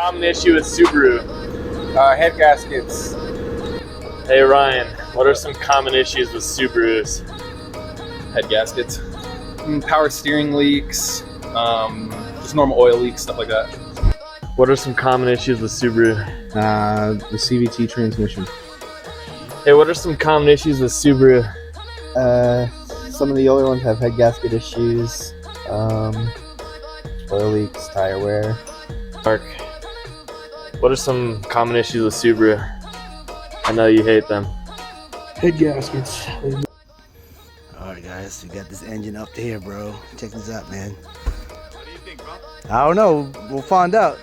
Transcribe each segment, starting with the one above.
Common issue with Subaru. Head gaskets. Hey Ryan, what are some common issues with Subarus? Head gaskets. Power steering leaks. Just normal oil leaks, stuff like that. What are some common issues with Subaru? The CVT transmission. Hey, what are some common issues with Subaru? Some of the older ones have head gasket issues, oil leaks, tire wear. Mark, what are some common issues with Subaru? I know you hate them. Head gaskets. Alright guys, we got this engine up here, bro. Check this out, man. What do you think, bro? I don't know. We'll find out.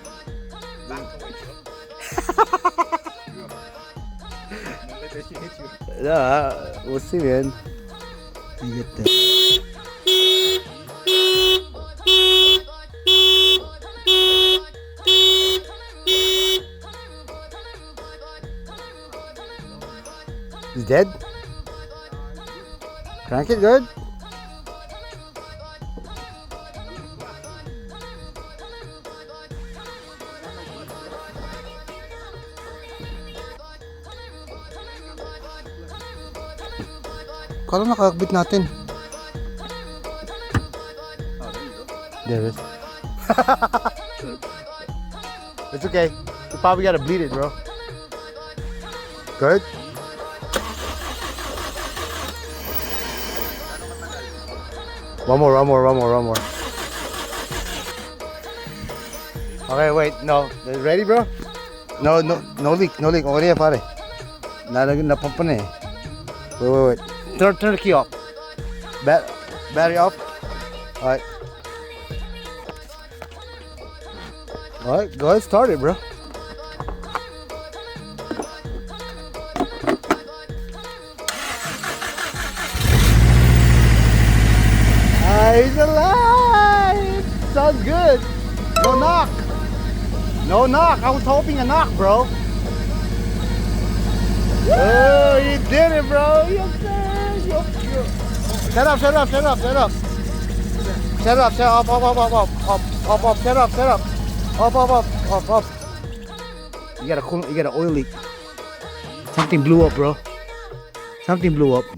No, we'll see, man. You get that. He's dead? Crank it good? Kala nakakabit natin. There it is. It's okay. You probably gotta bleed it, bro. Good? One more. Okay, wait. No. Ready, bro? No leak. Okay na yan, pare. Napump na eh. Wait. Turn the key off. Battery off. Alright. Alright, go ahead, start it, bro. He's alive! Sounds good. No knock. No knock. I was hoping a knock, bro. Oh, you did it, bro. Yes, sir. Shut up. Shut up. Up. You got an oil leak. Something blew up, bro. Something blew up.